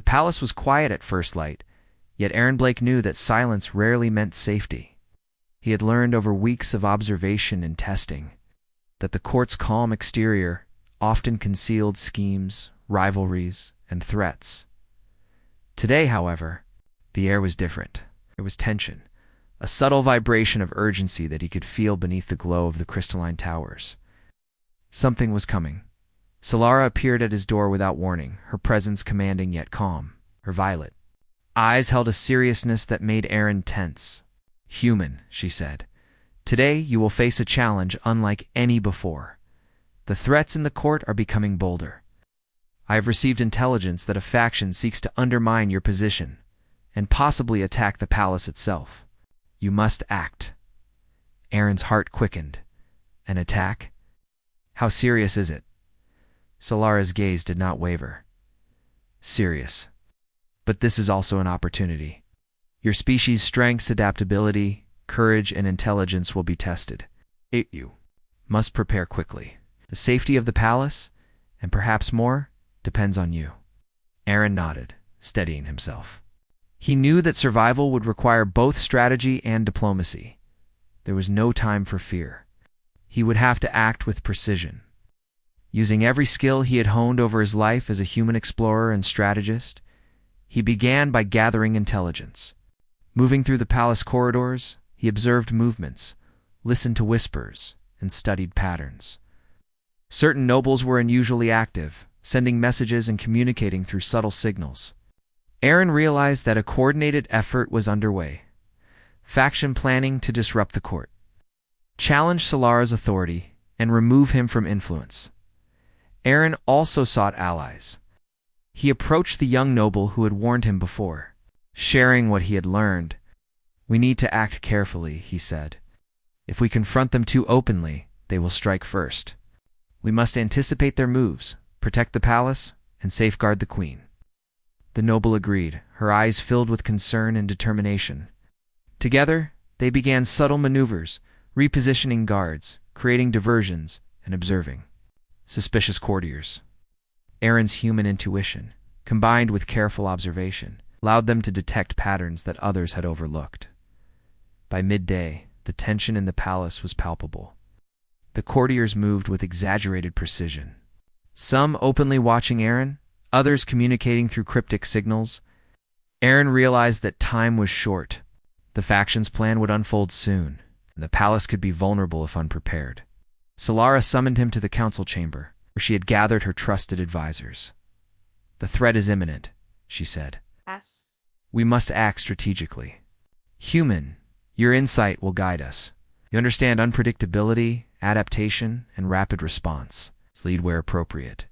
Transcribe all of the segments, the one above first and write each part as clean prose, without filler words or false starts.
palace was quiet at first light, yet Aaron Blake knew that silence rarely meant safety. He had learned over weeks of observation and testing that the court's calm exterior often concealed schemes, rivalries, and threats. Today, however, the air was different. There was tension, a subtle vibration of urgency that he could feel beneath the glow of the crystalline towers. Something was coming. Solara appeared at his door without warning, her presence commanding yet calm. Her violet eyes held a seriousness that made Aaron tense. "Human," she said. "Today you will face a challenge unlike any before. The threats in the court are becoming bolder. I have received intelligence that a faction seeks to undermine your position and possibly attack the palace itself. You must act." Aaron's heart quickened. An attack? How serious is it? Solara's gaze did not waver. Serious. But this is also an opportunity. Your species' strengths, adaptability, courage, and intelligence will be tested. You must prepare quickly. The safety of the palace, and perhaps more, depends on you. Aaron nodded, steadying himself. He knew that survival would require both strategy and diplomacy. There was no time for fear. He would have to act with precision. Using every skill he had honed over his life as a human explorer and strategist, he began by gathering intelligence. Moving through the palace corridors, he observed movements, listened to whispers, and studied patterns. Certain nobles were unusually active, sending messages and communicating through subtle signals. Aaron realized that a coordinated effort was underway. Faction planning to disrupt the court, challenge Solara's authority, and remove him from influence. Aaron also sought allies. He approached the young noble who had warned him before, sharing what he had learned. "We need to act carefully," he said. "If we confront them too openly, they will strike first. We must anticipate their moves, protect the palace, and safeguard the queen." The noble agreed, her eyes filled with concern and determination. Together, they began subtle maneuvers, repositioning guards, creating diversions, and observing suspicious courtiers. Aaron's human intuition, combined with careful observation, allowed them to detect patterns that others had overlooked. By midday, the tension in the palace was palpable. The courtiers moved with exaggerated precision, some openly watching Aaron, others communicating through cryptic signals. Aaron realized that time was short. The faction's plan would unfold soon, and the palace could be vulnerable if unprepared. Solara summoned him to the council chamber, where she had gathered her trusted advisors. "The threat is imminent," she said. Yes. "We must act strategically. Human, your insight will guide us. You understand unpredictability, adaptation, and rapid response. Lead where appropriate."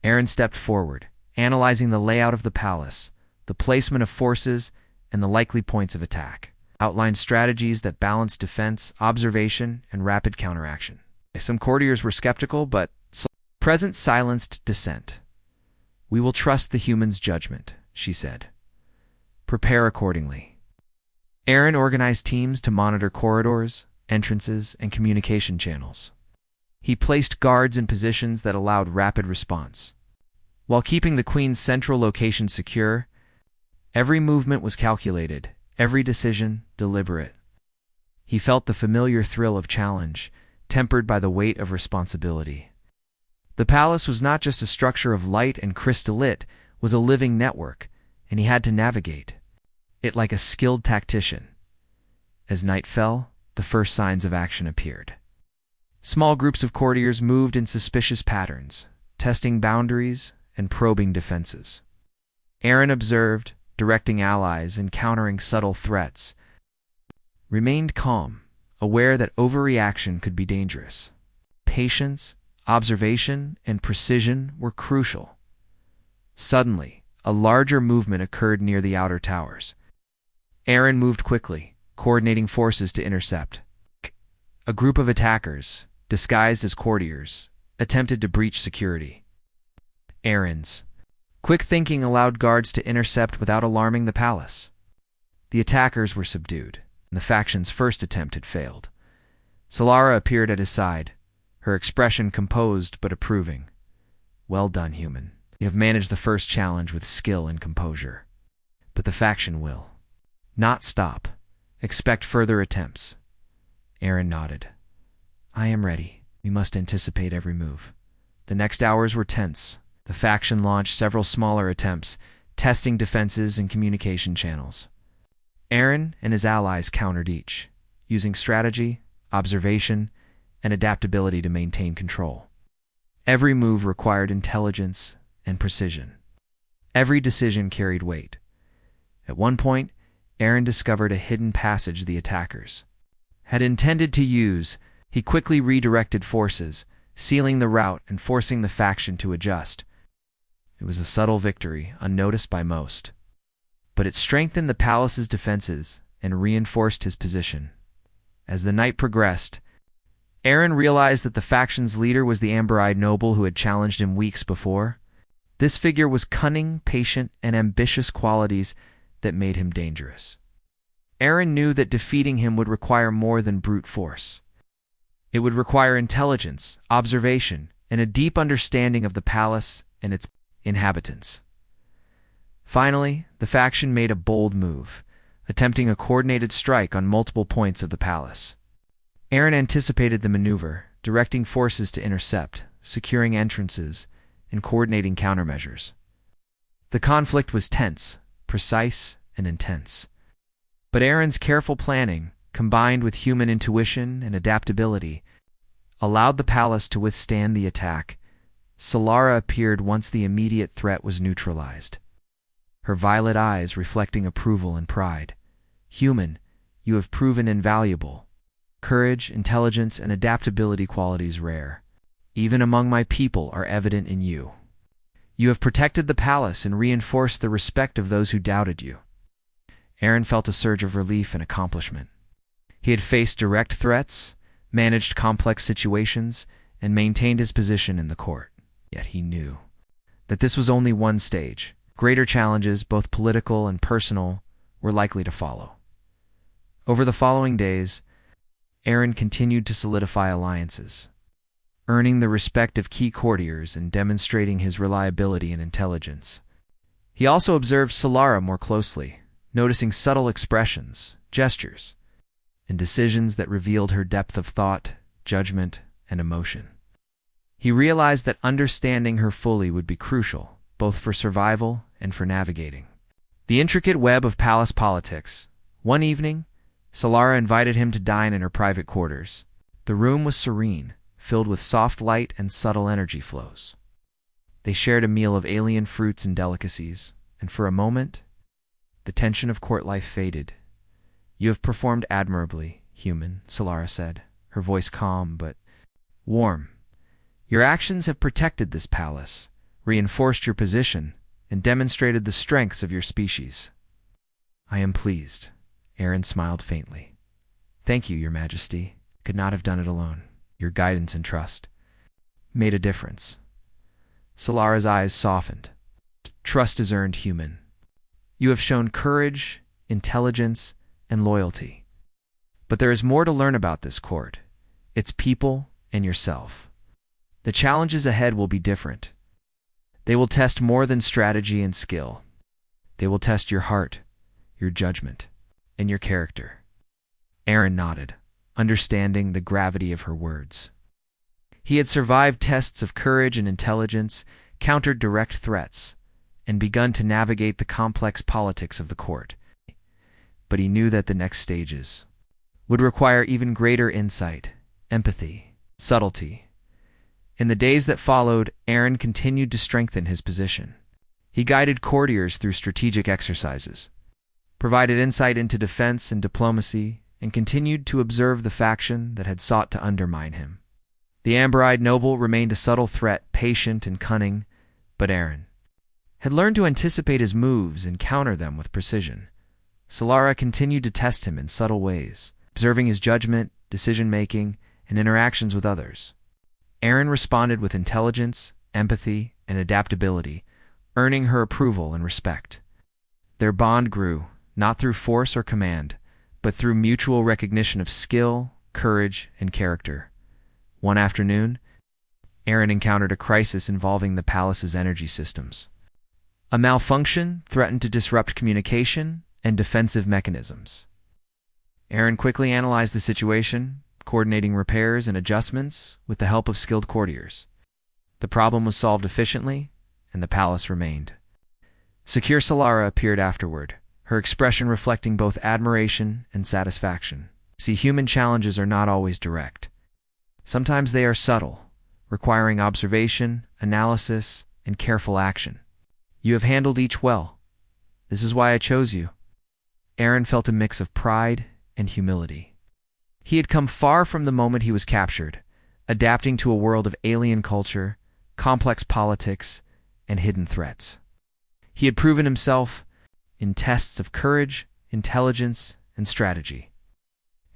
Aaron stepped forward, analyzing the layout of the palace, the placement of forces, and the likely points of attack. Outlined strategies that balanced defense, observation, and rapid counteraction. Some courtiers were skeptical, but presence silenced dissent. "We will trust the human's judgment," she said. "Prepare accordingly." Aaron organized teams to monitor corridors, entrances, and communication channels. He placed guards in positions that allowed rapid response. While keeping the queen's central location secure, every movement was calculated, every decision deliberate. He felt the familiar thrill of challenge, tempered by the weight of responsibility. The palace was not just a structure of light and crystallit, was a living network, and he had to navigate it like a skilled tactician. As night fell, the first signs of action appeared. Small groups of courtiers moved in suspicious patterns, testing boundaries and probing defenses. Aaron observed, directing allies and countering subtle threats, remained calm, aware that overreaction could be dangerous. Patience, observation, and precision were crucial. Suddenly, a larger movement occurred near the outer towers. Aaron moved quickly, coordinating forces to intercept. A group of attackers, disguised as courtiers, attempted to breach security. Aaron's quick thinking allowed guards to intercept without alarming the palace. The attackers were subdued, and the faction's first attempt had failed. Solara appeared at his side, her expression composed but approving. "Well done, human. You have managed the first challenge with skill and composure. But the faction will not stop. Expect further attempts. Aaron nodded. I am ready. We must anticipate every move. The next hours were tense. The faction launched several smaller attempts, testing defenses and communication channels. Aaron and his allies countered each, using strategy, observation, and adaptability to maintain control. Every move required intelligence and precision. Every decision carried weight. At one point, Aaron discovered a hidden passage the attackers had intended to use. He quickly redirected forces, sealing the route and forcing the faction to adjust. It was a subtle victory, unnoticed by most, but it strengthened the palace's defenses and reinforced his position. As the night progressed, Aaron realized that the faction's leader was the amber-eyed noble who had challenged him weeks before. This figure was cunning, patient, and ambitious qualities that made him dangerous. Aaron knew that defeating him would require more than brute force. It would require intelligence, observation, and a deep understanding of the palace and its inhabitants. Finally, the faction made a bold move, attempting a coordinated strike on multiple points of the palace. Aaron anticipated the maneuver, directing forces to intercept, securing entrances, and coordinating countermeasures. The conflict was tense, precise, and intense. But Aaron's careful planning, combined with human intuition and adaptability, allowed the palace to withstand the attack. Solara appeared once the immediate threat was neutralized, her violet eyes reflecting approval and pride. Human, you have proven invaluable. Courage, intelligence, and adaptability qualities rare, even among my people, are evident in you. You have protected the palace and reinforced the respect of those who doubted you. Aaron felt a surge of relief and accomplishment. He had faced direct threats, managed complex situations, and maintained his position in the court. Yet he knew that this was only one stage. Greater challenges, both political and personal, were likely to follow. Over the following days, Aaron continued to solidify alliances, earning the respect of key courtiers and demonstrating his reliability and intelligence. He also observed Solara more closely, noticing subtle expressions, gestures, and decisions that revealed her depth of thought, judgment, and emotion. He realized that understanding her fully would be crucial, both for survival and for navigating the intricate web of palace politics. One evening, Solara invited him to dine in her private quarters. The room was serene, filled with soft light and subtle energy flows. They shared a meal of alien fruits and delicacies, and for a moment, the tension of court life faded. You have performed admirably, human, Solara said, her voice calm but warm. Your actions have protected this palace, reinforced your position, and demonstrated the strengths of your species. I am pleased. Aaron smiled faintly. Thank you, Your Majesty. Could not have done it alone. Your guidance and trust made a difference. Solara's eyes softened. Trust is earned, human. You have shown courage, intelligence, and loyalty. But there is more to learn about this court, its people, and yourself. The challenges ahead will be different. They will test more than strategy and skill. They will test your heart, your judgment, and your character. Aaron nodded, understanding the gravity of her words. He had survived tests of courage and intelligence, countered direct threats, and begun to navigate the complex politics of the court. But he knew that the next stages would require even greater insight, empathy, subtlety. In the days that followed, Aaron continued to strengthen his position. He guided courtiers through strategic exercises, provided insight into defense and diplomacy, and continued to observe the faction that had sought to undermine him. The amber-eyed noble remained a subtle threat, patient and cunning, but Aaron had learned to anticipate his moves and counter them with precision. Solara continued to test him in subtle ways, observing his judgment, decision-making, and interactions with others. Aaron responded with intelligence, empathy, and adaptability, earning her approval and respect. Their bond grew, not through force or command, but through mutual recognition of skill, courage, and character. One afternoon, Aaron encountered a crisis involving the palace's energy systems. A malfunction threatened to disrupt communication and defensive mechanisms. Aaron quickly analyzed the situation, coordinating repairs and adjustments with the help of skilled courtiers. The problem was solved efficiently, and the palace remained. Secure Solara appeared afterward, her expression reflecting both admiration and satisfaction. See, human challenges are not always direct. Sometimes they are subtle, requiring observation, analysis, and careful action. You have handled each well. This is why I chose you. Aaron felt a mix of pride and humility. He had come far from the moment he was captured, adapting to a world of alien culture, complex politics, and hidden threats. He had proven himself in tests of courage, intelligence, and strategy.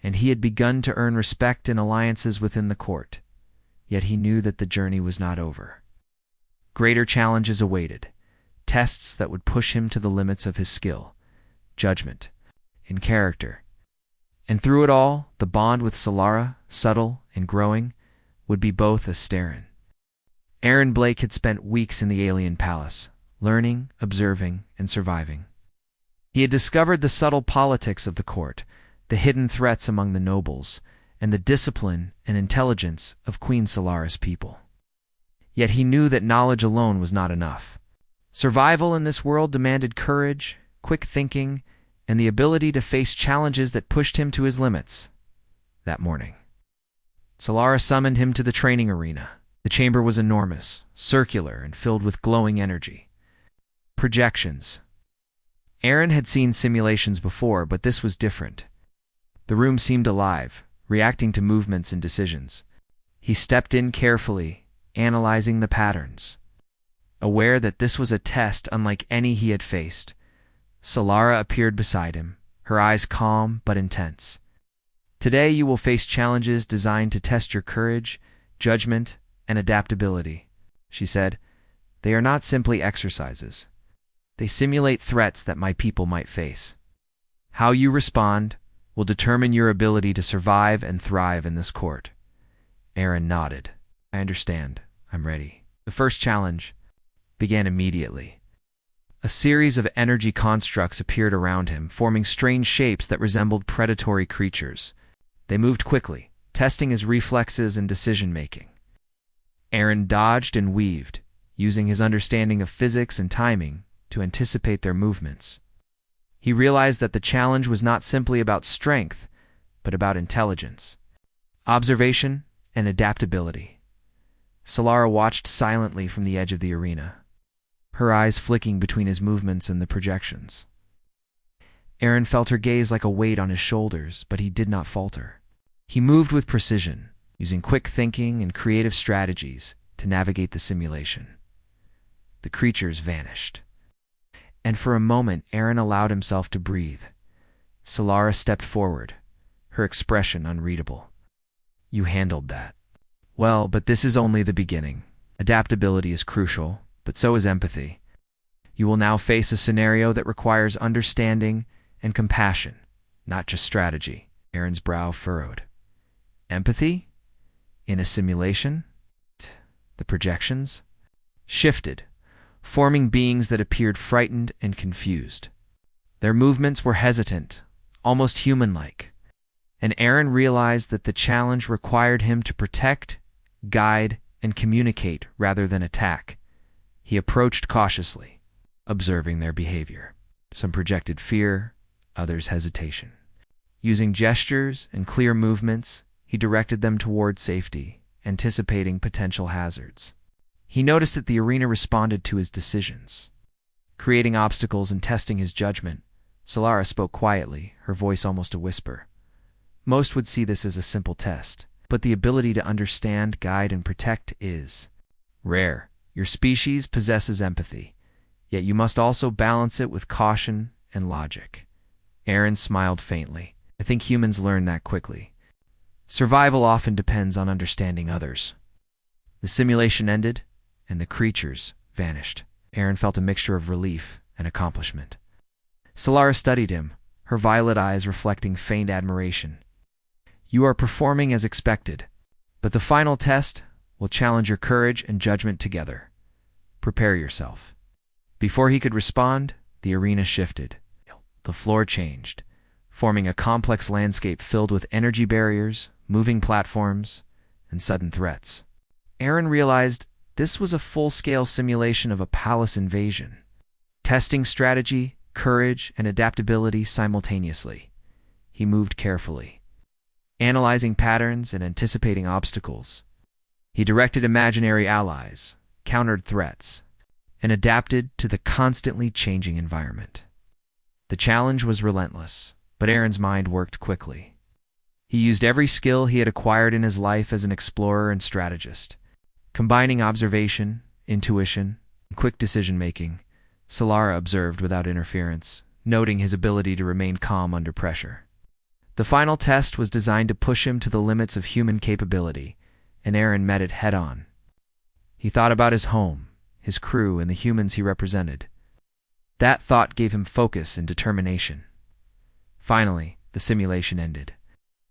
And he had begun to earn respect and alliances within the court. Yet he knew that the journey was not over. Greater challenges awaited, tests that would push him to the limits of his skill, judgment, and character. And through it all, the bond with Solara, subtle and growing, would be both a Starin. Aaron Blake had spent weeks in the alien palace, learning, observing, and surviving. He had discovered the subtle politics of the court, the hidden threats among the nobles, and the discipline and intelligence of Queen Solara's people. Yet he knew that knowledge alone was not enough. Survival in this world demanded courage, quick thinking, and the ability to face challenges that pushed him to his limits. That morning, Solara summoned him to the training arena. The chamber was enormous, circular, and filled with glowing energy. Projections. Aaron had seen simulations before, but this was different. The room seemed alive, reacting to movements and decisions. He stepped in carefully, analyzing the patterns. Aware that this was a test unlike any he had faced, Solara appeared beside him, her eyes calm but intense. Today you will face challenges designed to test your courage, judgment, and adaptability, she said. They are not simply exercises. They simulate threats that my people might face. How you respond will determine your ability to survive and thrive in this court. Aaron nodded. I understand. I'm ready. The first challenge began immediately. A series of energy constructs appeared around him, forming strange shapes that resembled predatory creatures. They moved quickly, testing his reflexes and decision-making. Aaron dodged and weaved, using his understanding of physics and timing to anticipate their movements. He realized that the challenge was not simply about strength, but about intelligence, observation, and adaptability. Solara watched silently from the edge of the arena, her eyes flicking between his movements and the projections. Aaron felt her gaze like a weight on his shoulders, but he did not falter. He moved with precision, using quick thinking and creative strategies to navigate the simulation. The creatures vanished. And for a moment, Aaron allowed himself to breathe. Solara stepped forward, her expression unreadable. You handled that. Well, but this is only the beginning. Adaptability is crucial, but so is empathy. You will now face a scenario that requires understanding and compassion, not just strategy. Aaron's brow furrowed. Empathy? In a simulation? The projections shifted, forming beings that appeared frightened and confused. Their movements were hesitant, almost human-like, and Aaron realized that the challenge required him to protect, guide, and communicate rather than attack. He approached cautiously, observing their behavior. Some projected fear, others hesitation. Using gestures and clear movements, he directed them toward safety, anticipating potential hazards. He noticed that the arena responded to his decisions. Creating obstacles and testing his judgment, Solara spoke quietly, her voice almost a whisper. Most would see this as a simple test, but the ability to understand, guide, and protect is rare. Your species possesses empathy, yet you must also balance it with caution and logic. Aaron smiled faintly. I think humans learn that quickly. Survival often depends on understanding others. The simulation ended, and the creatures vanished. Aaron felt a mixture of relief and accomplishment. Solara studied him, her violet eyes reflecting faint admiration. You are performing as expected, but the final test will challenge your courage and judgment together. Prepare yourself." Before he could respond, the arena shifted. The floor changed, forming a complex landscape filled with energy barriers, moving platforms, and sudden threats. Aaron realized this was a full-scale simulation of a palace invasion, testing strategy, courage, and adaptability simultaneously. He moved carefully, analyzing patterns and anticipating obstacles. He directed imaginary allies, countered threats, and adapted to the constantly changing environment. The challenge was relentless, but Aaron's mind worked quickly. He used every skill he had acquired in his life as an explorer and strategist. Combining observation, intuition, and quick decision-making, Solara observed without interference, noting his ability to remain calm under pressure. The final test was designed to push him to the limits of human capability, and Aaron met it head-on. He thought about his home, his crew, and the humans he represented. That thought gave him focus and determination. Finally, the simulation ended.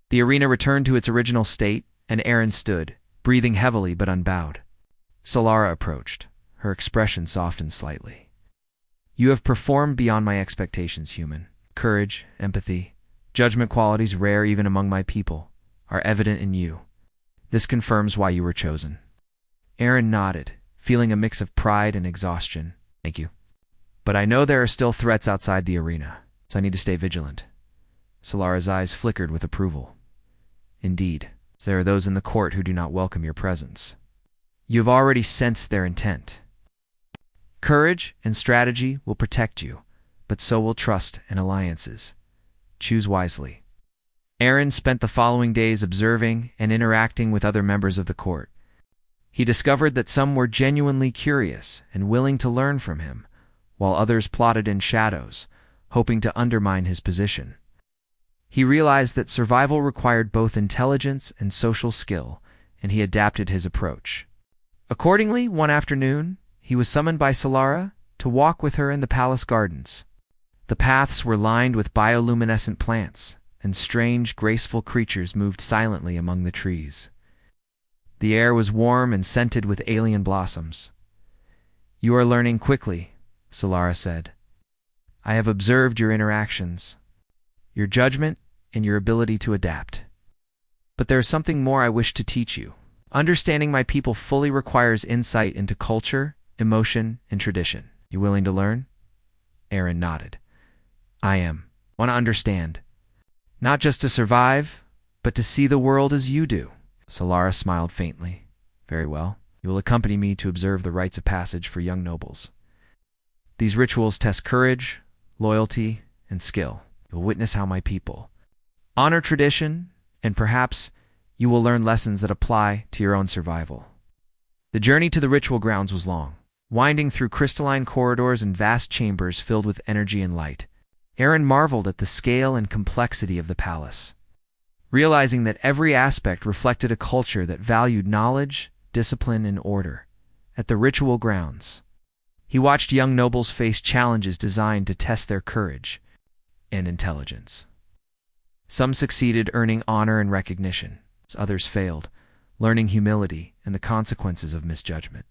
The arena returned to its original state, and Aaron stood, breathing heavily but unbowed. Solara approached. Her expression softened slightly. "You have performed beyond my expectations, human. Courage, empathy, judgment qualities rare even among my people, are evident in you. This confirms why you were chosen." Aaron nodded, feeling a mix of pride and exhaustion. "Thank you. But I know there are still threats outside the arena, so I need to stay vigilant." Solara's eyes flickered with approval. "Indeed, there are those in the court who do not welcome your presence. You have already sensed their intent. Courage and strategy will protect you, but so will trust and alliances. Choose wisely." Aaron spent the following days observing and interacting with other members of the court. He discovered that some were genuinely curious and willing to learn from him, while others plotted in shadows, hoping to undermine his position. He realized that survival required both intelligence and social skill, and he adapted his approach. Accordingly, one afternoon, he was summoned by Solara to walk with her in the palace gardens. The paths were lined with bioluminescent plants, and strange, graceful creatures moved silently among the trees. The air was warm and scented with alien blossoms. "You are learning quickly," Solara said. "I have observed your interactions, your judgment, and your ability to adapt. But there is something more I wish to teach you. Understanding my people fully requires insight into culture, emotion, and tradition. You willing to learn?" Aaron nodded. "I am. Want to understand. Not just to survive, but to see the world as you do." Solara smiled faintly. "Very well. You will accompany me to observe the rites of passage for young nobles. These rituals test courage, loyalty, and skill. You'll witness how my people honor tradition, and perhaps you will learn lessons that apply to your own survival." The journey to the ritual grounds was long, winding through crystalline corridors and vast chambers filled with energy and light. Aaron marveled at the scale and complexity of the palace, realizing that every aspect reflected a culture that valued knowledge, discipline, and order. At the ritual grounds, he watched young nobles face challenges designed to test their courage and intelligence. Some succeeded, earning honor and recognition. Others failed, learning humility and the consequences of misjudgment.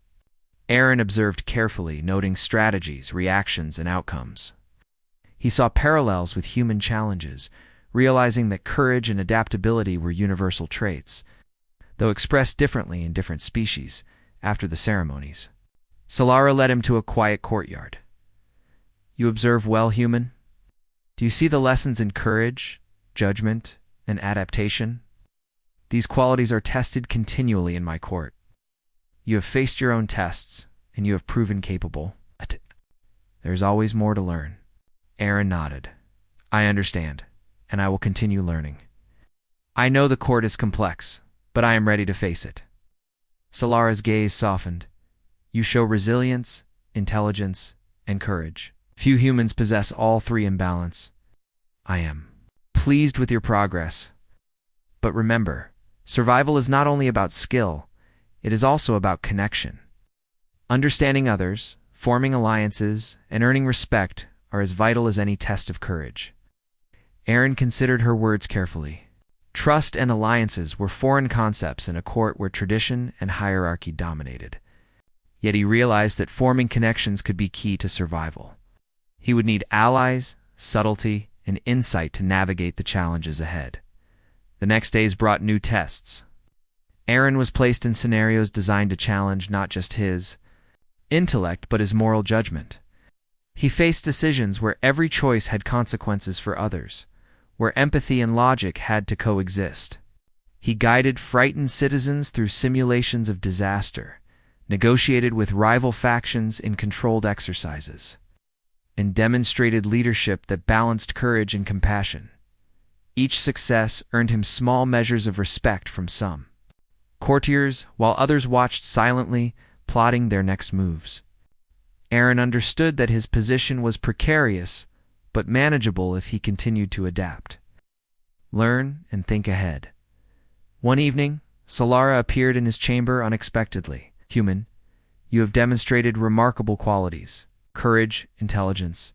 Aaron observed carefully, noting strategies, reactions, and outcomes. He saw parallels with human challenges, realizing that courage and adaptability were universal traits, though expressed differently in different species. After the ceremonies, Solara led him to a quiet courtyard. "You observe well, human? Do you see the lessons in courage, judgment, and adaptation? These qualities are tested continually in my court. You have faced your own tests, and you have proven capable. There is always more to learn." Aaron nodded. "I understand, and I will continue learning. I know the court is complex, but I am ready to face it." Solara's gaze softened. "You show resilience, intelligence, and courage. Few humans possess all three in balance. I am pleased with your progress. But remember, survival is not only about skill, it is also about connection. Understanding others, forming alliances, and earning respect are as vital as any test of courage." Aaron considered her words carefully. Trust and alliances were foreign concepts in a court where tradition and hierarchy dominated. Yet he realized that forming connections could be key to survival. He would need allies, subtlety, and insight to navigate the challenges ahead. The next days brought new tests. Aaron was placed in scenarios designed to challenge not just his intellect but his moral judgment. He faced decisions where every choice had consequences for others, where empathy and logic had to coexist. He guided frightened citizens through simulations of disaster, negotiated with rival factions in controlled exercises, and demonstrated leadership that balanced courage and compassion. Each success earned him small measures of respect from some courtiers, while others watched silently, plotting their next moves. Aaron understood that his position was precarious, but manageable if he continued to adapt, learn, and think ahead. One evening, Solara appeared in his chamber unexpectedly. "Human, you have demonstrated remarkable qualities: courage, intelligence,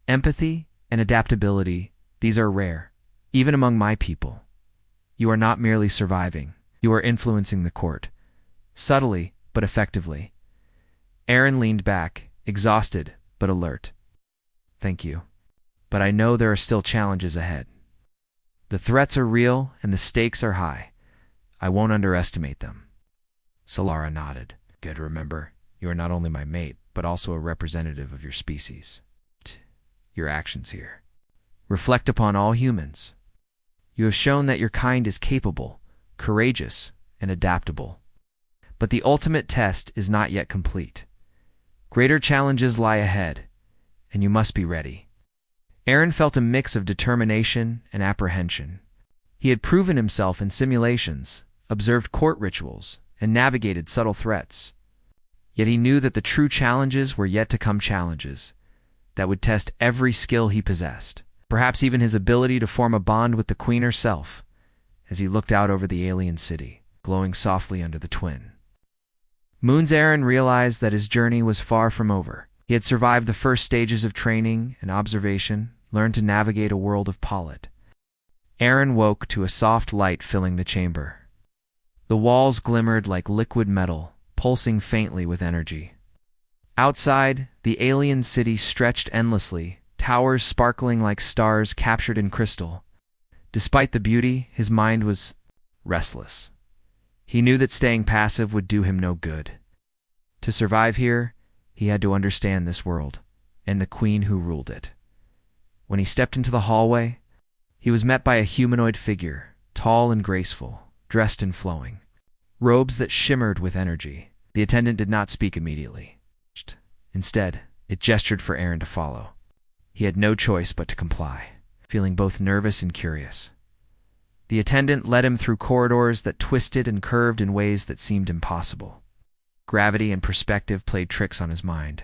empathy, and adaptability. These are rare, even among my people. You are not merely surviving, you are influencing the court, subtly but effectively." Aaron leaned back, exhausted but alert. "Thank you. But I know there are still challenges ahead. The threats are real and the stakes are high. I won't underestimate them." Solara nodded. "Good, remember, you are not only my mate, but also a representative of your species. Your actions here reflect upon all humans. You have shown that your kind is capable, courageous, and adaptable. But the ultimate test is not yet complete. Greater challenges lie ahead, and you must be ready." Aaron felt a mix of determination and apprehension. He had proven himself in simulations, observed court rituals, and navigated subtle threats. Yet he knew that the true challenges were yet to come, challenges that would test every skill he possessed, perhaps even his ability to form a bond with the Queen herself, as he looked out over the alien city, glowing softly under the twin moons. Aaron realized that his journey was far from over. He had survived the first stages of training and observation, learned to navigate a world of polit. Aaron woke to a soft light filling the chamber. The walls glimmered like liquid metal, pulsing faintly with energy. Outside, the alien city stretched endlessly, towers sparkling like stars captured in crystal. Despite the beauty, his mind was restless. He knew that staying passive would do him no good. To survive here, he had to understand this world, and the queen who ruled it. When he stepped into the hallway, he was met by a humanoid figure, tall and graceful, dressed in flowing robes that shimmered with energy. The attendant did not speak immediately. Instead, it gestured for Aaron to follow. He had no choice but to comply, feeling both nervous and curious. The attendant led him through corridors that twisted and curved in ways that seemed impossible. Gravity and perspective played tricks on his mind.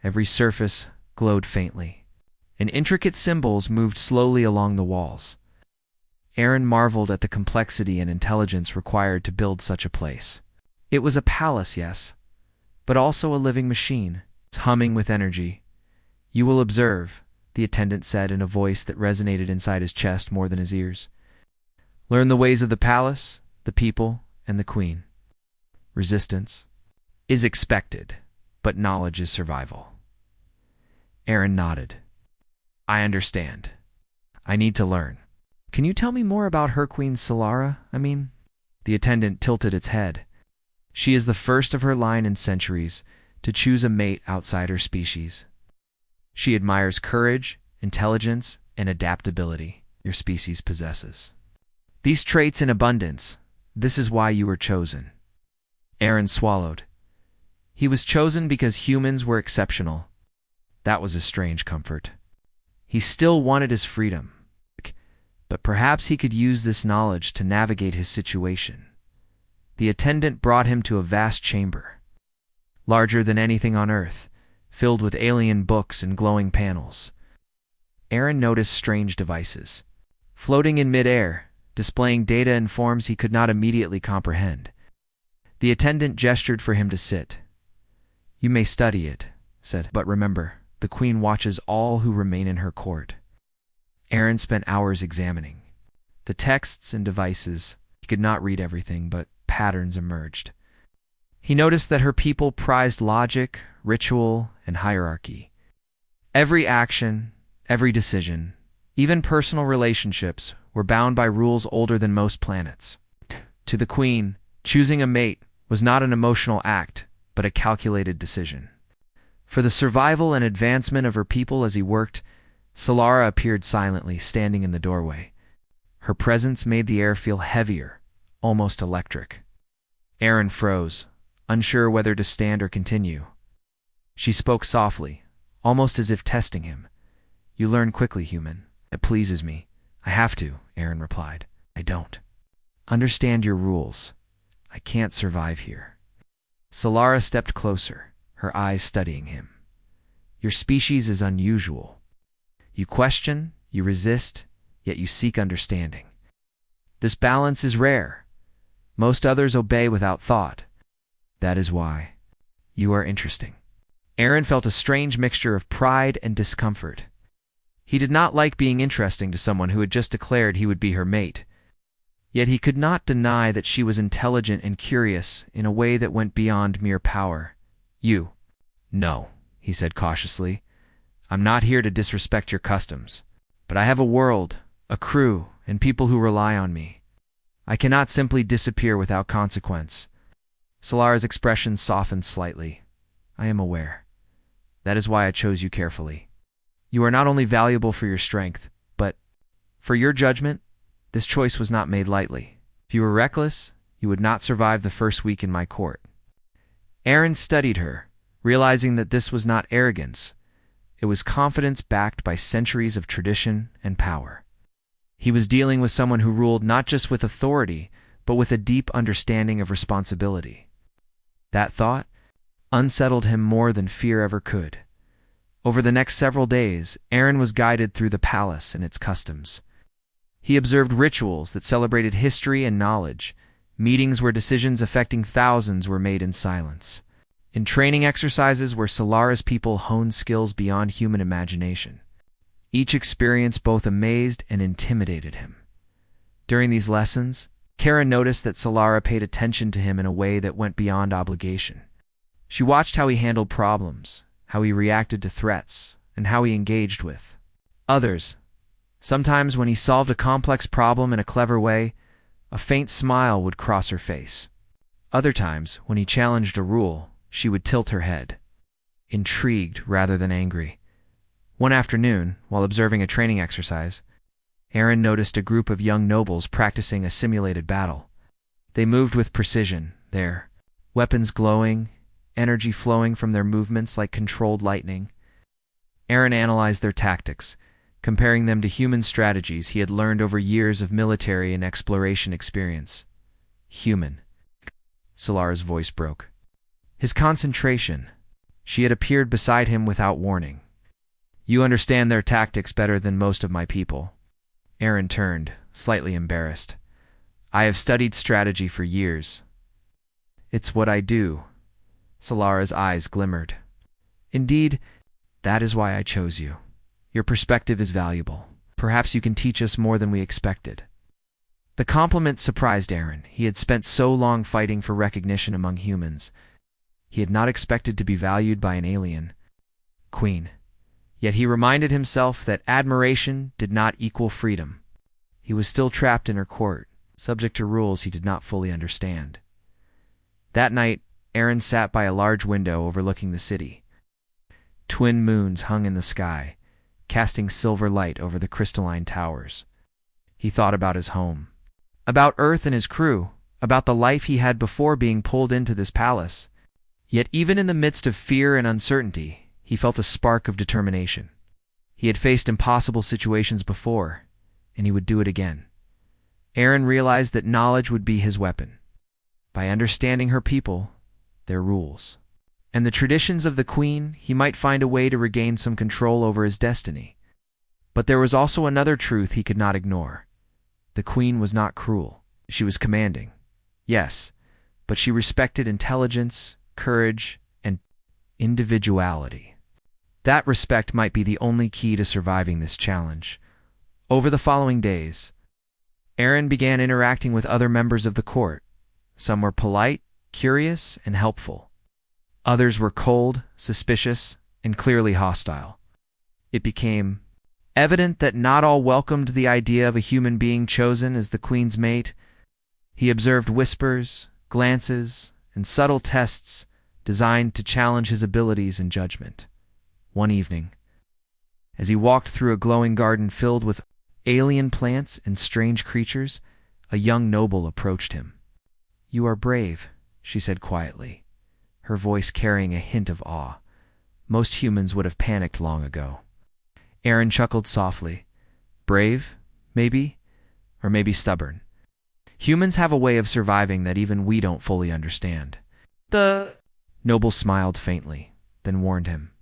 Every surface glowed faintly, and intricate symbols moved slowly along the walls. Aaron marveled at the complexity and intelligence required to build such a place. It was a palace, yes, but also a living machine, humming with energy. "You will observe," the attendant said in a voice that resonated inside his chest more than his ears. "Learn the ways of the palace, the people, and the queen. Resistance is expected, but knowledge is survival." Aaron nodded. "I understand. I need to learn. Can you tell me more about her, Queen Solara, I mean?" The attendant tilted its head. "She is the first of her line in centuries to choose a mate outside her species. She admires courage, intelligence, and adaptability your species possesses. These traits in abundance, this is why you were chosen." Aaron swallowed. He was chosen because humans were exceptional. That was a strange comfort. He still wanted his freedom, but perhaps he could use this knowledge to navigate his situation. The attendant brought him to a vast chamber, larger than anything on Earth, filled with alien books and glowing panels. Aaron noticed strange devices, floating in mid-air, displaying data in forms he could not immediately comprehend. The attendant gestured for him to sit. "You may study it," said, "but remember, the queen watches all who remain in her court." Aaron spent hours examining. The texts and devices, he could not read everything, but patterns emerged. He noticed that her people prized logic, ritual, and hierarchy. Every action, every decision, even personal relationships, were bound by rules older than most planets. To the queen, choosing a mate was not an emotional act, but a calculated decision. For the survival and advancement of her people as he worked, Solara appeared silently, standing in the doorway. Her presence made the air feel heavier, almost electric. Aaron froze, unsure whether to stand or continue. She spoke softly, almost as if testing him. "You learn quickly, human. It pleases me. I have to," Aaron replied. "I don't understand your rules. I can't survive here." Solara stepped closer, her eyes studying him. "Your species is unusual. You question, you resist, yet you seek understanding. This balance is rare. Most others obey without thought. That is why you are interesting." Aaron felt a strange mixture of pride and discomfort. He did not like being interesting to someone who had just declared he would be her mate. Yet he could not deny that she was intelligent and curious in a way that went beyond mere power. "No," he said cautiously. "I'm not here to disrespect your customs, but I have a world, a crew, and people who rely on me. I cannot simply disappear without consequence." Solara's expression softened slightly. "I am aware. That is why I chose you carefully. You are not only valuable for your strength, but for your judgment. This choice was not made lightly. If you were reckless, you would not survive the first week in my court." Aaron studied her, realizing that this was not arrogance. It was confidence backed by centuries of tradition and power. He was dealing with someone who ruled not just with authority, but with a deep understanding of responsibility. That thought unsettled him more than fear ever could. Over the next several days, Aaron was guided through the palace and its customs. He observed rituals that celebrated history and knowledge, meetings where decisions affecting thousands were made in silence, and training exercises where Solara's people honed skills beyond human imagination. Each experience both amazed and intimidated him. During these lessons, Kara noticed that Solara paid attention to him in a way that went beyond obligation. She watched how he handled problems, how he reacted to threats, and how he engaged with others. Sometimes when he solved a complex problem in a clever way, a faint smile would cross her face. Other times, when he challenged a rule, she would tilt her head, intrigued rather than angry. One afternoon, while observing a training exercise, Aaron noticed a group of young nobles practicing a simulated battle. They moved with precision, their weapons glowing, energy flowing from their movements like controlled lightning. Aaron analyzed their tactics, comparing them to human strategies he had learned over years of military and exploration experience. "Human." Solara's voice broke. His concentration. She had appeared beside him without warning. "You understand their tactics better than most of my people." Aaron turned, slightly embarrassed. "I have studied strategy for years. It's what I do." Solara's eyes glimmered. "Indeed, that is why I chose you. Your perspective is valuable. Perhaps you can teach us more than we expected." The compliment surprised Aaron. He had spent so long fighting for recognition among humans. He had not expected to be valued by an alien queen. Yet he reminded himself that admiration did not equal freedom. He was still trapped in her court, subject to rules he did not fully understand. That night, Aaron sat by a large window overlooking the city. Twin moons hung in the sky, casting silver light over the crystalline towers. He thought about his home, about Earth and his crew, about the life he had before being pulled into this palace. Yet even in the midst of fear and uncertainty, he felt a spark of determination. He had faced impossible situations before, and he would do it again. Aaron realized that knowledge would be his weapon. By understanding her people, their rules, and the traditions of the queen, he might find a way to regain some control over his destiny. But there was also another truth he could not ignore. The queen was not cruel. She was commanding, yes, but she respected intelligence, courage, and individuality. That respect might be the only key to surviving this challenge. Over the following days, Aaron began interacting with other members of the court. Some were polite, curious, and helpful. Others were cold, suspicious, and clearly hostile. It became evident that not all welcomed the idea of a human being chosen as the queen's mate. He observed whispers, glances, and subtle tests designed to challenge his abilities and judgment. One evening, as he walked through a glowing garden filled with alien plants and strange creatures, a young noble approached him. "You are brave," she said quietly, her voice carrying a hint of awe. Most humans would have panicked long ago. Aaron chuckled softly. "Brave, maybe, or maybe stubborn. Humans have a way of surviving that even we don't fully understand." The noble smiled faintly, then warned him.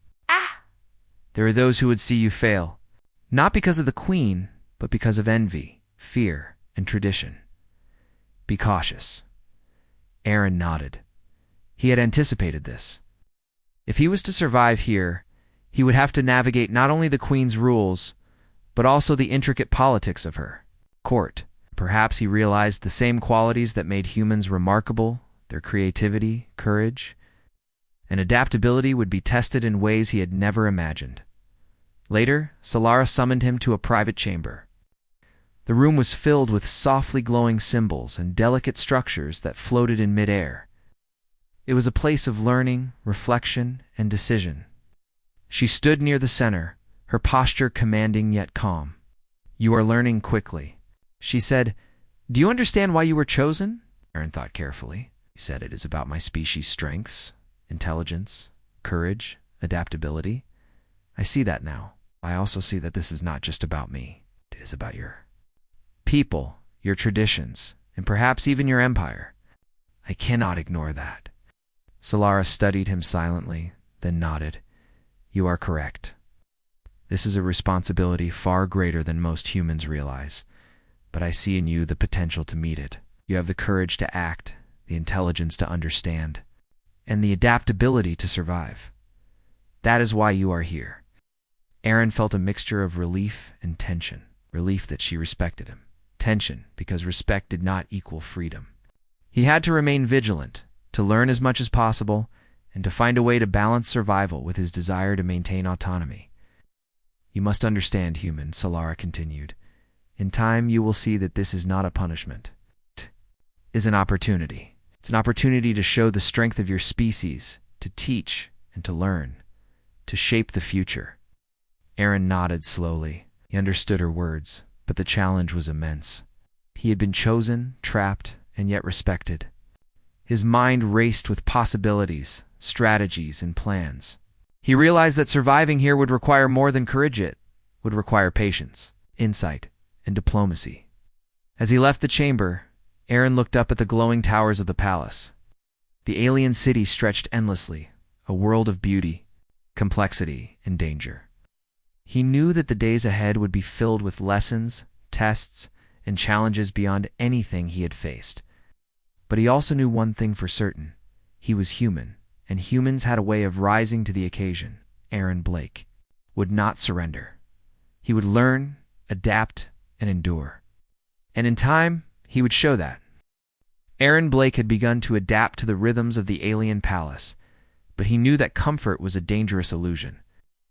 "There are those who would see you fail, not because of the queen, but because of envy, fear, and tradition. Be cautious." Aaron nodded. He had anticipated this. If he was to survive here, he would have to navigate not only the queen's rules, but also the intricate politics of her court. Perhaps he realized the same qualities that made humans remarkable, their creativity, courage, and adaptability would be tested in ways he had never imagined. Later, Solara summoned him to a private chamber. The room was filled with softly glowing symbols and delicate structures that floated in midair. It was a place of learning, reflection, and decision. She stood near the center, her posture commanding yet calm. "You are learning quickly," she said. "Do you understand why you were chosen?" Aaron thought carefully. He said, "It is about my species' strengths, intelligence, courage, adaptability. I see that now. I also see that this is not just about me. It is about your people, your traditions, and perhaps even your empire. I cannot ignore that." Solara studied him silently, then nodded. "You are correct. This is a responsibility far greater than most humans realize, but I see in you the potential to meet it. You have the courage to act, the intelligence to understand, and the adaptability to survive. That is why you are here." Aaron felt a mixture of relief and tension. Relief that she respected him. Tension because respect did not equal freedom. He had to remain vigilant, to learn as much as possible, and to find a way to balance survival with his desire to maintain autonomy. "You must understand, human," Solara continued. "In time you will see that this is not a punishment. It is an opportunity. It's an opportunity to show the strength of your species, to teach and to learn, to shape the future." Aaron nodded slowly. He understood her words, but the challenge was immense. He had been chosen, trapped, and yet respected. His mind raced with possibilities, strategies, and plans. He realized that surviving here would require more than courage. It would require patience, insight, and diplomacy. As he left the chamber, Aaron looked up at the glowing towers of the palace. The alien city stretched endlessly, a world of beauty, complexity, and danger. He knew that the days ahead would be filled with lessons, tests, and challenges beyond anything he had faced. But he also knew one thing for certain. He was human, and humans had a way of rising to the occasion. Aaron Blake would not surrender. He would learn, adapt, and endure. And in time, he would show that. Aaron Blake had begun to adapt to the rhythms of the alien palace, but he knew that comfort was a dangerous illusion.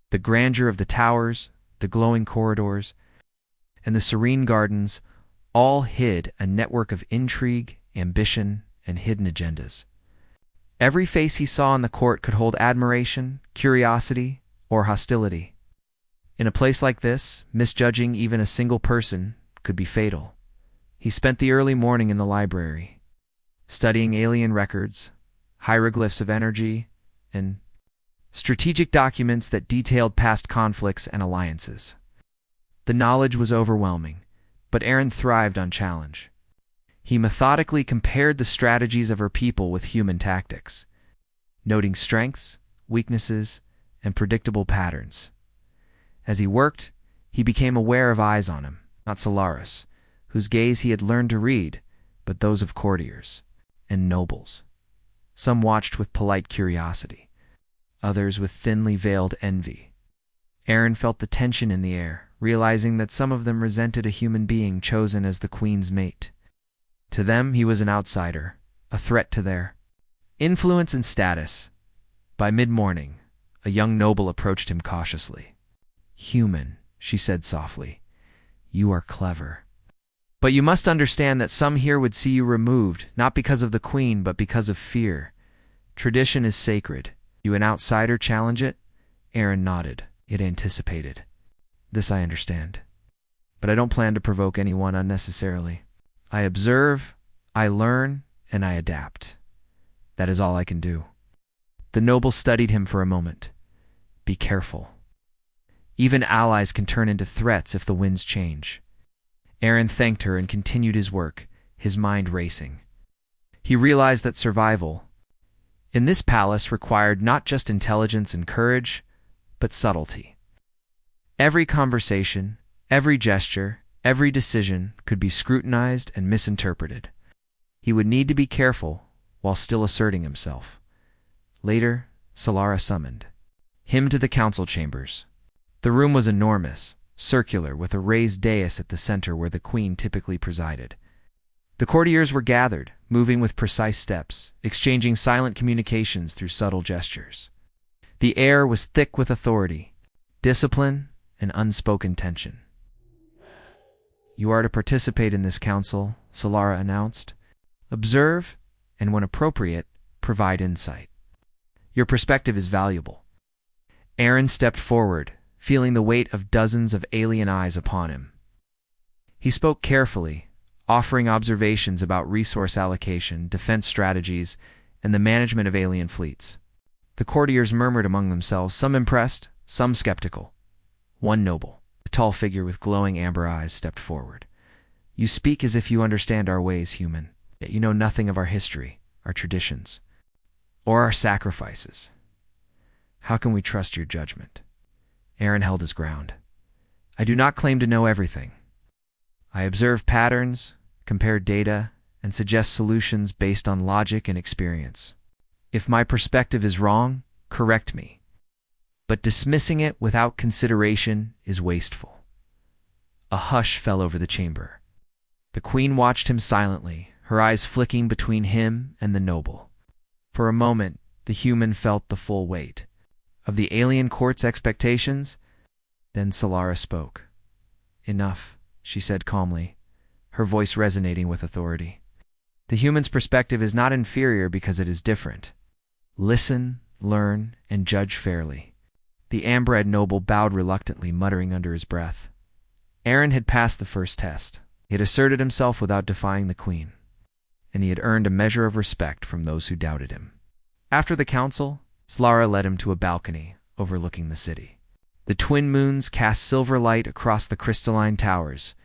The grandeur of the towers, the glowing corridors, and the serene gardens all hid a network of intrigue, ambition, and hidden agendas. Every face he saw in the court could hold admiration, curiosity, or hostility. In a place like this, misjudging even a single person could be fatal. He spent the early morning in the library, studying alien records, hieroglyphs of energy, and strategic documents that detailed past conflicts and alliances. The knowledge was overwhelming, but Aaron thrived on challenge. He methodically compared the strategies of her people with human tactics, noting strengths, weaknesses, and predictable patterns. As he worked, he became aware of eyes on him, not Solara's, whose gaze he had learned to read, but those of courtiers and nobles. Some watched with polite curiosity, others with thinly veiled envy. Aaron felt the tension in the air, realizing that some of them resented a human being chosen as the queen's mate. To them, he was an outsider, a threat to their influence and status. By mid-morning, a young noble approached him cautiously. "Human," she said softly, "you are clever. But you must understand that some here would see you removed, not because of the queen, but because of fear. Tradition is sacred. You an outsider challenge it?" Aaron nodded. It anticipated. "This I understand. But I don't plan to provoke anyone unnecessarily. I observe, I learn, and I adapt. That is all I can do." The noble studied him for a moment. "Be careful. Even allies can turn into threats if the winds change." Aaron thanked her and continued his work, his mind racing. He realized that survival in this palace required not just intelligence and courage, but subtlety. Every conversation, every gesture, every decision could be scrutinized and misinterpreted. He would need to be careful while still asserting himself. Later, Solara summoned him to the council chambers. The room was enormous, circular, with a raised dais at the center where the queen typically presided. The courtiers were gathered, moving with precise steps, exchanging silent communications through subtle gestures. The air was thick with authority, discipline, and unspoken tension. "You are to participate in this council," Solara announced. "Observe, and when appropriate, provide insight. Your perspective is valuable." Aaron stepped forward, feeling the weight of dozens of alien eyes upon him. He spoke carefully, offering observations about resource allocation, defense strategies, and the management of alien fleets. The courtiers murmured among themselves, some impressed, some skeptical. One noble, a tall figure with glowing amber eyes, stepped forward. "You speak as if you understand our ways, human, yet you know nothing of our history, our traditions, or our sacrifices. How can we trust your judgment?" Aaron held his ground. "I do not claim to know everything. I observe patterns, compare data, and suggest solutions based on logic and experience. If my perspective is wrong, correct me. But dismissing it without consideration is wasteful." A hush fell over the chamber. The queen watched him silently, her eyes flicking between him and the noble. For a moment, the human felt the full weight of the alien court's expectations. Then Solara spoke. "Enough," she said calmly, her voice resonating with authority. "The human's perspective is not inferior because it is different. Listen, learn, and judge fairly." The amber-eyed noble bowed reluctantly, muttering under his breath. Aaron had passed the first test. He had asserted himself without defying the queen, and he had earned a measure of respect from those who doubted him. After the council, Solara led him to a balcony overlooking the city. The twin moons cast silver light across the crystalline towers,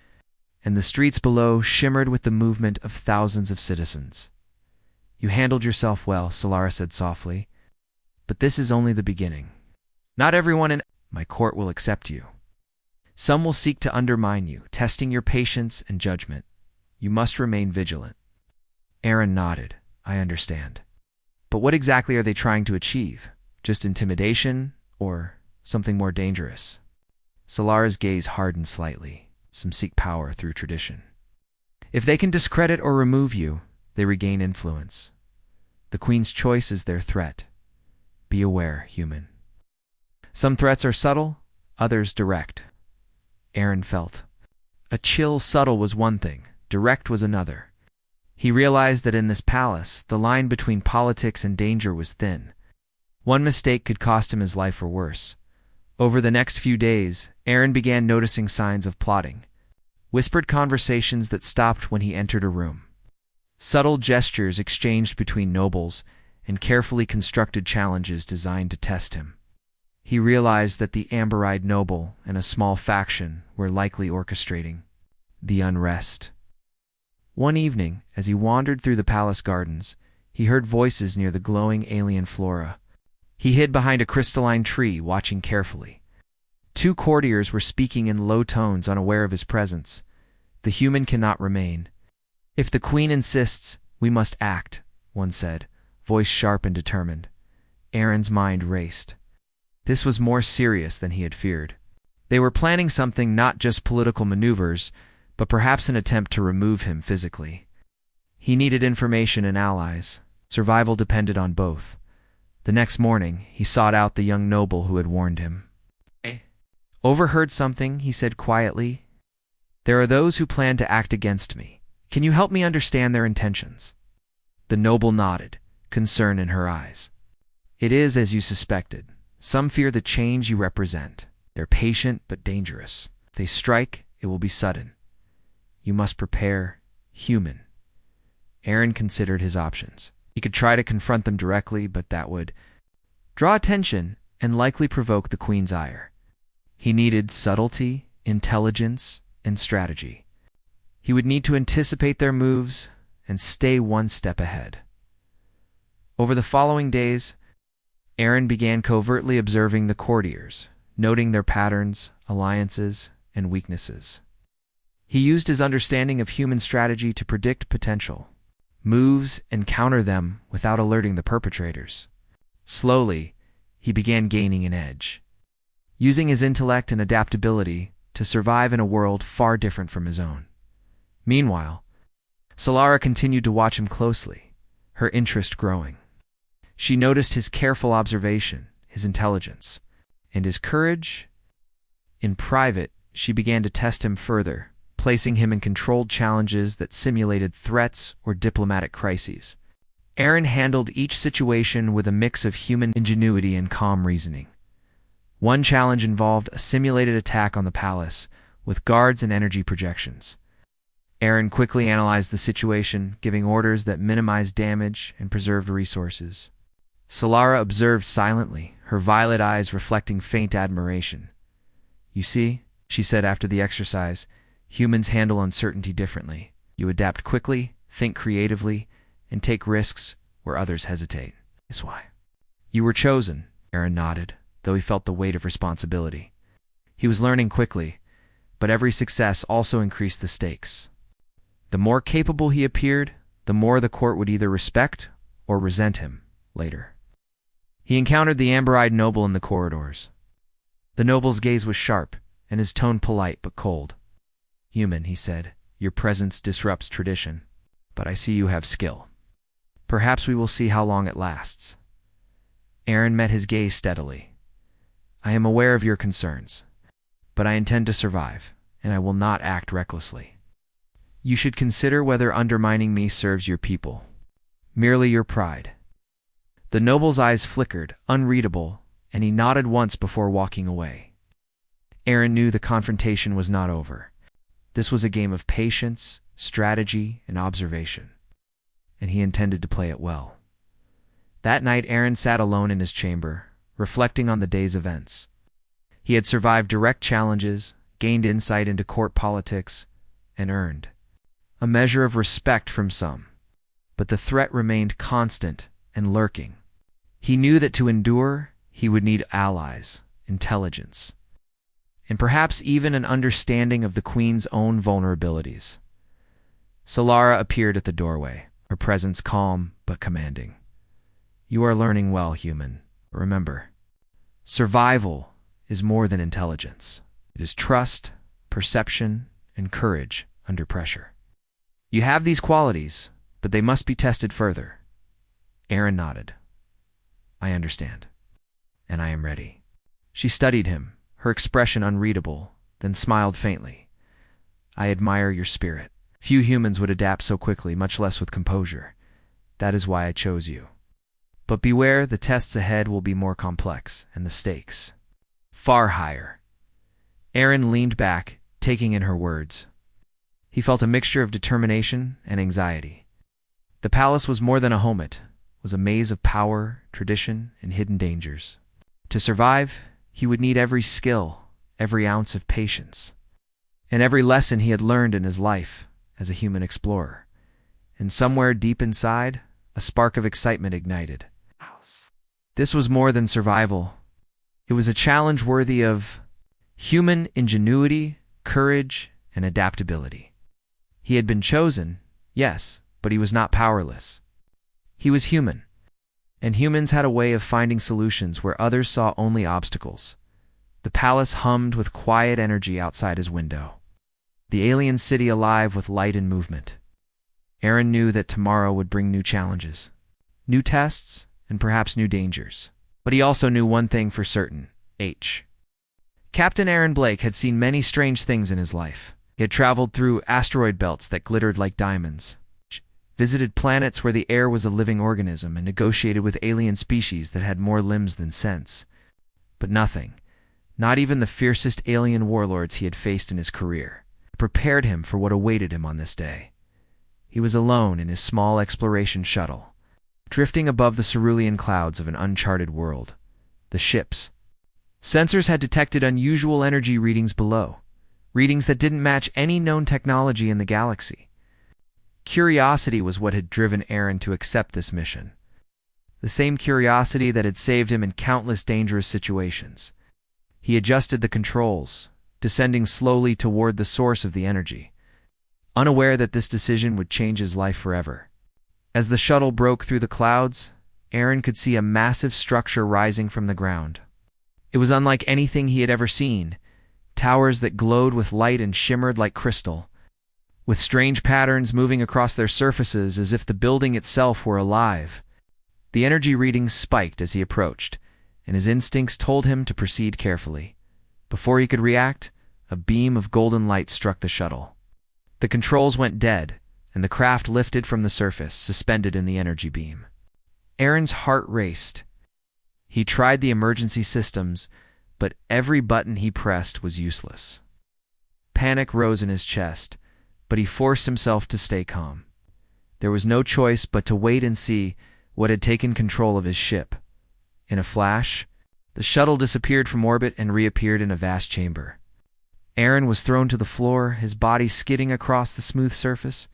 and the streets below shimmered with the movement of thousands of citizens. "You handled yourself well," Solara said softly, "but this is only the beginning. Not everyone in my court will accept you. Some will seek to undermine you, testing your patience and judgment. You must remain vigilant." Aaron nodded. "I understand. But what exactly are they trying to achieve? Just intimidation, or something more dangerous?" Solara's gaze hardened slightly. "Some seek power through tradition. If they can discredit or remove you, they regain influence. The queen's choice is their threat. Be aware, human. Some threats are subtle, others direct." Aaron felt. A chill subtle was one thing, direct was another. He realized that in this palace, the line between politics and danger was thin. One mistake could cost him his life or worse. Over the next few days, Aaron began noticing signs of plotting. Whispered conversations that stopped when he entered a room. Subtle gestures exchanged between nobles, and carefully constructed challenges designed to test him. He realized that the amber-eyed noble and a small faction were likely orchestrating the unrest. One evening, as he wandered through the palace gardens, he heard voices near the glowing alien flora. He hid behind a crystalline tree, watching carefully. Two courtiers were speaking in low tones, unaware of his presence. "The human cannot remain. If the queen insists, we must act," one said, voice sharp and determined. Aaron's mind raced. This was more serious than he had feared. They were planning something, not just political maneuvers, but perhaps an attempt to remove him physically. He needed information and allies. Survival depended on both. The next morning, he sought out the young noble who had warned him. "Overheard something," he said quietly. "There are those who plan to act against me. Can you help me understand their intentions?" The noble nodded, concern in her eyes. "It is as you suspected. Some fear the change you represent. They're patient but dangerous. If they strike, it will be sudden. You must prepare, human." Aaron considered his options. He could try to confront them directly, but that would draw attention and likely provoke the Queen's ire. He needed subtlety, intelligence, and strategy. He would need to anticipate their moves and stay one step ahead. Over the following days, Aaron began covertly observing the courtiers, noting their patterns, alliances, and weaknesses. He used his understanding of human strategy to predict potential moves and counter them without alerting the perpetrators. Slowly, he began gaining an edge, using his intellect and adaptability to survive in a world far different from his own. Meanwhile, Solara continued to watch him closely, her interest growing. She noticed his careful observation, his intelligence, and his courage. In private, she began to test him further, placing him in controlled challenges that simulated threats or diplomatic crises. Aaron handled each situation with a mix of human ingenuity and calm reasoning. One challenge involved a simulated attack on the palace, with guards and energy projections. Aaron quickly analyzed the situation, giving orders that minimized damage and preserved resources. Solara observed silently, her violet eyes reflecting faint admiration. "You see," she said after the exercise, "humans handle uncertainty differently. You adapt quickly, think creatively, and take risks where others hesitate. That's why." "You were chosen," Aaron nodded, though he felt the weight of responsibility. He was learning quickly, but every success also increased the stakes. The more capable he appeared, the more the court would either respect or resent him later. He encountered the amber-eyed noble in the corridors. The noble's gaze was sharp, and his tone polite but cold. "Human," he said, "your presence disrupts tradition, but I see you have skill. Perhaps we will see how long it lasts." Aaron met his gaze steadily. "I am aware of your concerns, but I intend to survive, and I will not act recklessly. You should consider whether undermining me serves your people. Merely your pride." The noble's eyes flickered, unreadable, and he nodded once before walking away. Aaron knew the confrontation was not over. This was a game of patience, strategy, and observation, and he intended to play it well. That night, Aaron sat alone in his chamber, reflecting on the day's events. He had survived direct challenges, gained insight into court politics, and earned a measure of respect from some. But the threat remained constant and lurking. He knew that to endure, he would need allies, intelligence, and perhaps even an understanding of the Queen's own vulnerabilities. Solara appeared at the doorway, her presence calm but commanding. "You are learning well, human. But remember, survival is more than intelligence. It is trust, perception, and courage under pressure. You have these qualities, but they must be tested further." Aaron nodded. "I understand, and I am ready." She studied him, her expression unreadable, then smiled faintly. "I admire your spirit. Few humans would adapt so quickly, much less with composure. That is why I chose you. But beware, the tests ahead will be more complex, and the stakes far higher." Aaron leaned back, taking in her words. He felt a mixture of determination and anxiety. The palace was more than a home, it was a maze of power, tradition, and hidden dangers. To survive, he would need every skill, every ounce of patience, and every lesson he had learned in his life as a human explorer. And somewhere deep inside, a spark of excitement ignited. This was more than survival. It was a challenge worthy of human ingenuity, courage, and adaptability. He had been chosen, yes, but he was not powerless. He was human, and humans had a way of finding solutions where others saw only obstacles. The palace hummed with quiet energy outside his window. The alien city alive with light and movement. Aaron knew that tomorrow would bring new challenges, new tests, and perhaps new dangers. But he also knew one thing for certain. Captain Aaron Blake had seen many strange things in his life. He had traveled through asteroid belts that glittered like diamonds, visited planets where the air was a living organism, and negotiated with alien species that had more limbs than sense. But nothing, not even the fiercest alien warlords he had faced in his career, prepared him for what awaited him on this day. He was alone in his small exploration shuttle, drifting above the cerulean clouds of an uncharted world. The ship's sensors had detected unusual energy readings below, readings that didn't match any known technology in the galaxy. Curiosity was what had driven Aaron to accept this mission. The same curiosity that had saved him in countless dangerous situations. He adjusted the controls, descending slowly toward the source of the energy, unaware that this decision would change his life forever. As the shuttle broke through the clouds, Aaron could see a massive structure rising from the ground. It was unlike anything he had ever seen, towers that glowed with light and shimmered like crystal, with strange patterns moving across their surfaces as if the building itself were alive. The energy readings spiked as he approached, and his instincts told him to proceed carefully. Before he could react, a beam of golden light struck the shuttle. The controls went dead, and the craft lifted from the surface, suspended in the energy beam. Aaron's heart raced. He tried the emergency systems, but every button he pressed was useless. Panic rose in his chest, but he forced himself to stay calm. There was no choice but to wait and see what had taken control of his ship. In a flash, the shuttle disappeared from orbit and reappeared in a vast chamber. Aaron was thrown to the floor, his body skidding across the smooth surface.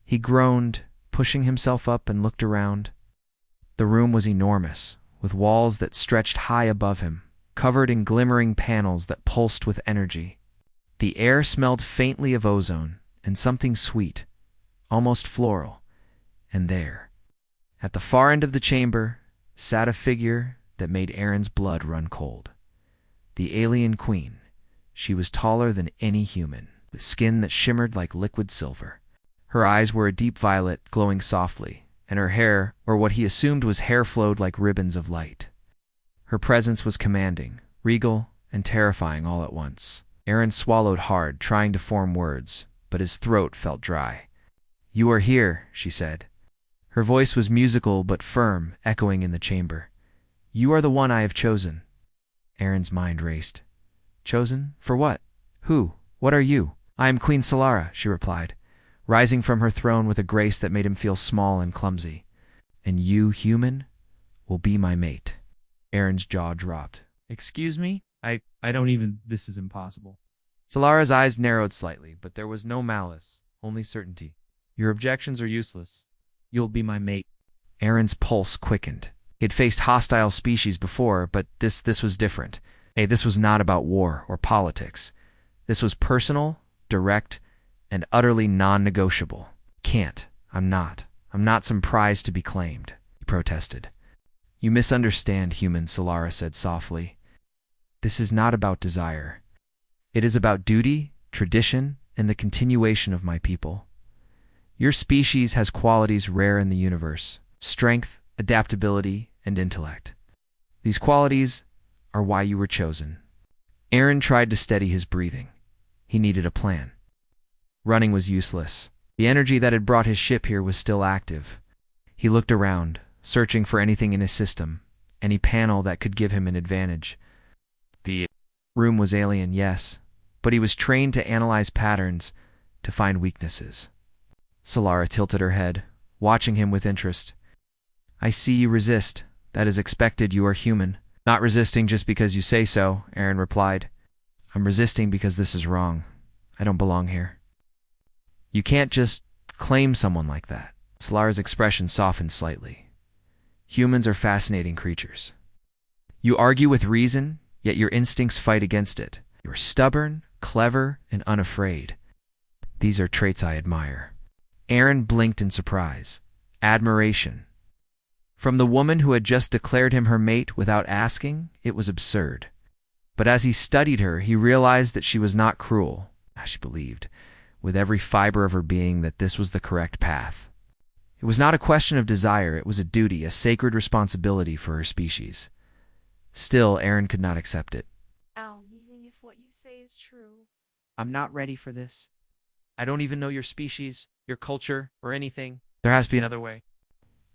He groaned, pushing himself up, and looked around. The room was enormous, with walls that stretched high above him, covered in glimmering panels that pulsed with energy. The air smelled faintly of ozone and something sweet, almost floral. And there, at the far end of the chamber, sat a figure that made Aaron's blood run cold. The alien queen. She was taller than any human, with skin that shimmered like liquid silver. Her eyes were a deep violet, glowing softly, and her hair, or what he assumed was hair, flowed like ribbons of light. Her presence was commanding, regal, and terrifying all at once. Aaron swallowed hard, trying to form words, but his throat felt dry. "You are here," she said. Her voice was musical but firm, echoing in the chamber. "You are the one I have chosen." Aaron's mind raced. "Chosen? For what? Who? What are you?" "I am Queen Solara," she replied, rising from her throne with a grace that made him feel small and clumsy. "And you, human, will be my mate." Aaron's jaw dropped. "Excuse me? I don't even... This is impossible." Solara's eyes narrowed slightly, but there was no malice, only certainty. "Your objections are useless. You'll be my mate." Aaron's pulse quickened. He had faced hostile species before, but this was different. This was not about war or politics. This was personal, direct, and utterly non-negotiable. "Can't. I'm not some prize to be claimed," he protested. "You misunderstand, human," Solara said softly. "This is not about desire. It is about duty, tradition, and the continuation of my people. Your species has qualities rare in the universe: strength, adaptability, and intellect. These qualities are why you were chosen." Aaron tried to steady his breathing. He needed a plan. Running was useless. The energy that had brought his ship here was still active. He looked around, searching for anything in his system, any panel that could give him an advantage. The room was alien, yes, but he was trained to analyze patterns, to find weaknesses. Solara tilted her head, watching him with interest. "I see you resist. That is expected. You are human." "Not resisting just because you say so," Aaron replied. "I'm resisting because this is wrong. I don't belong here." "You can't just claim someone like that." Solara's expression softened slightly. "Humans are fascinating creatures. You argue with reason, yet your instincts fight against it. You're stubborn, clever, and unafraid. These are traits I admire." Aaron blinked in surprise. Admiration. From the woman who had just declared him her mate without asking, it was absurd. But as he studied her, he realized that she was not cruel. She believed, with every fiber of her being, that this was the correct path. It was not a question of desire, it was a duty, a sacred responsibility for her species. Still, Aaron could not accept it. Even if what you say is true. I'm not ready for this. I don't even know your species, your culture, or anything. There has to be another way.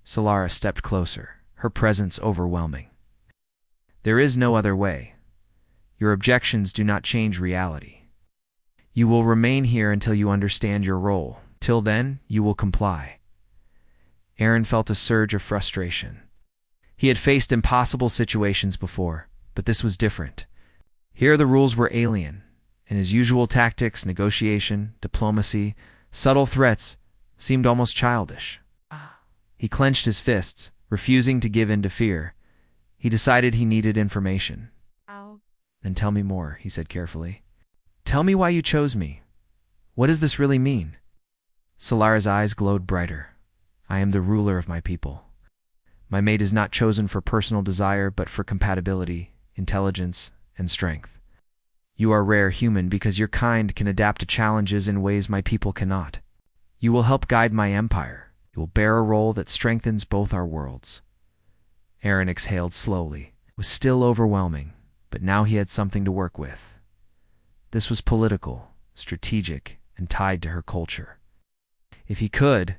Solara stepped closer, her presence overwhelming. There is no other way. Your objections do not change reality. You will remain here until you understand your role. Till then, you will comply. Aaron felt a surge of frustration. He had faced impossible situations before, but this was different. Here the rules were alien, and his usual tactics, negotiation, diplomacy, subtle threats, seemed almost childish. He clenched his fists, refusing to give in to fear. He decided he needed information. Then tell me more, he said carefully. Tell me why you chose me. What does this really mean? Solara's eyes glowed brighter. I am the ruler of my people. My mate is not chosen for personal desire, but for compatibility, intelligence, and strength. You are rare human because your kind can adapt to challenges in ways my people cannot. You will help guide my empire. You will bear a role that strengthens both our worlds. Aaron exhaled slowly. It was still overwhelming, but now he had something to work with. This was political, strategic, and tied to her culture. If he could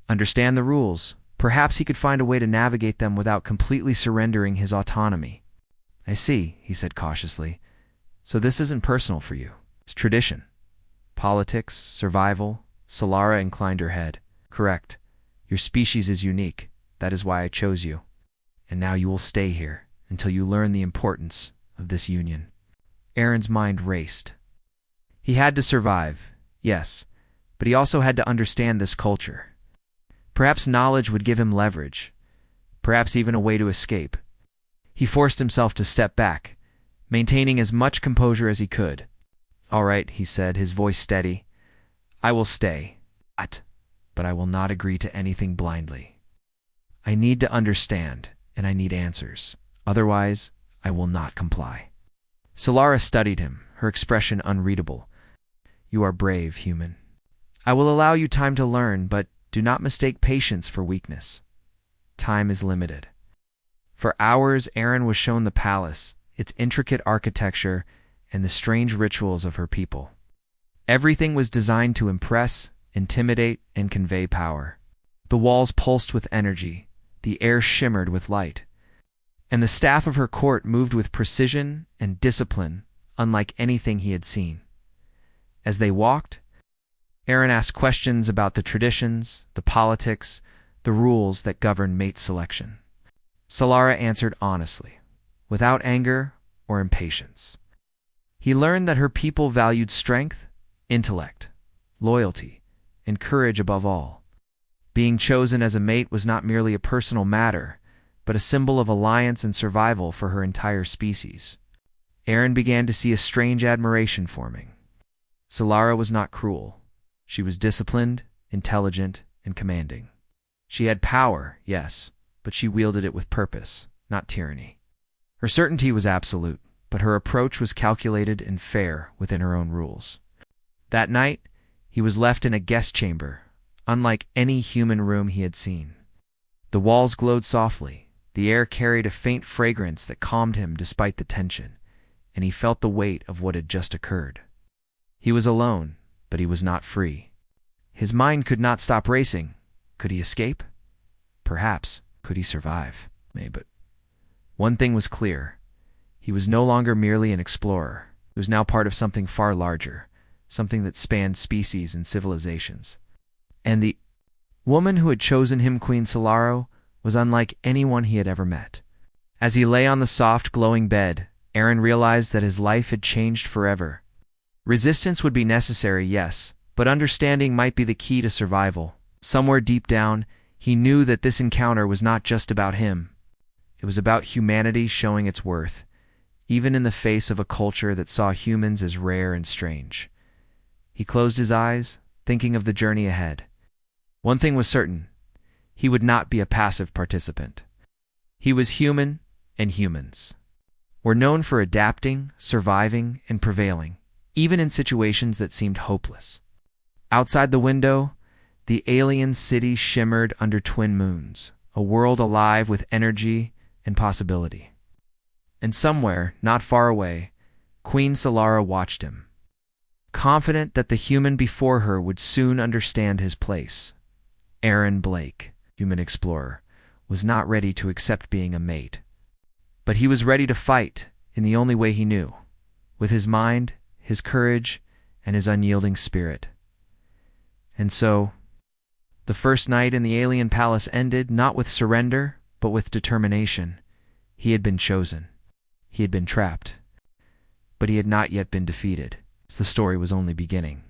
understand the rules, perhaps he could find a way to navigate them without completely surrendering his autonomy. I see, he said cautiously. So this isn't personal for you. It's tradition. Politics, survival. Solara inclined her head. Correct. Your species is unique. That is why I chose you. And now you will stay here until you learn the importance of this union. Aaron's mind raced. He had to survive, yes, but he also had to understand this culture. Perhaps knowledge would give him leverage, perhaps even a way to escape. He forced himself to step back, maintaining as much composure as he could. All right, he said, his voice steady. I will stay, but I will not agree to anything blindly. I need to understand, and I need answers. Otherwise, I will not comply. Solara studied him, her expression unreadable. You are brave, human. I will allow you time to learn, but do not mistake patience for weakness. Time is limited. For hours, Aaron was shown the palace, its intricate architecture, and the strange rituals of her people. Everything was designed to impress, intimidate, and convey power. The walls pulsed with energy, the air shimmered with light, and the staff of her court moved with precision and discipline unlike anything he had seen. As they walked, Aaron asked questions about the traditions, the politics, the rules that govern mate selection. Solara answered honestly, without anger or impatience. He learned that her people valued strength, intellect, loyalty, and courage above all. Being chosen as a mate was not merely a personal matter, but a symbol of alliance and survival for her entire species. Aaron began to see a strange admiration forming. Solara was not cruel. She was disciplined, intelligent, and commanding. She had power, yes, but she wielded it with purpose, not tyranny. Her certainty was absolute, but her approach was calculated and fair within her own rules. That night, he was left in a guest chamber, unlike any human room he had seen. The walls glowed softly, the air carried a faint fragrance that calmed him despite the tension, and he felt the weight of what had just occurred. He was alone, but he was not free. His mind could not stop racing. Could he escape? Perhaps. Could he survive? But one thing was clear. He was no longer merely an explorer. He was now part of something far larger, something that spanned species and civilizations. And the woman who had chosen him, Queen Solaro, was unlike anyone he had ever met. As he lay on the soft, glowing bed, Aaron realized that his life had changed forever. Resistance would be necessary, yes, but understanding might be the key to survival. Somewhere deep down, he knew that this encounter was not just about him. It was about humanity showing its worth, even in the face of a culture that saw humans as rare and strange. He closed his eyes, thinking of the journey ahead. One thing was certain. He would not be a passive participant. He was human and humans. were known for adapting, surviving, and prevailing, even in situations that seemed hopeless. Outside the window, the alien city shimmered under twin moons, a world alive with energy and possibility. And somewhere, not far away, Queen Solara watched him, confident that the human before her would soon understand his place. Aaron Blake, human explorer, was not ready to accept being a mate. But he was ready to fight in the only way he knew, with his mind, his courage, and his unyielding spirit. And so, the first night in the alien palace ended not with surrender, but with determination. He had been chosen. He had been trapped. But he had not yet been defeated. The story was only beginning.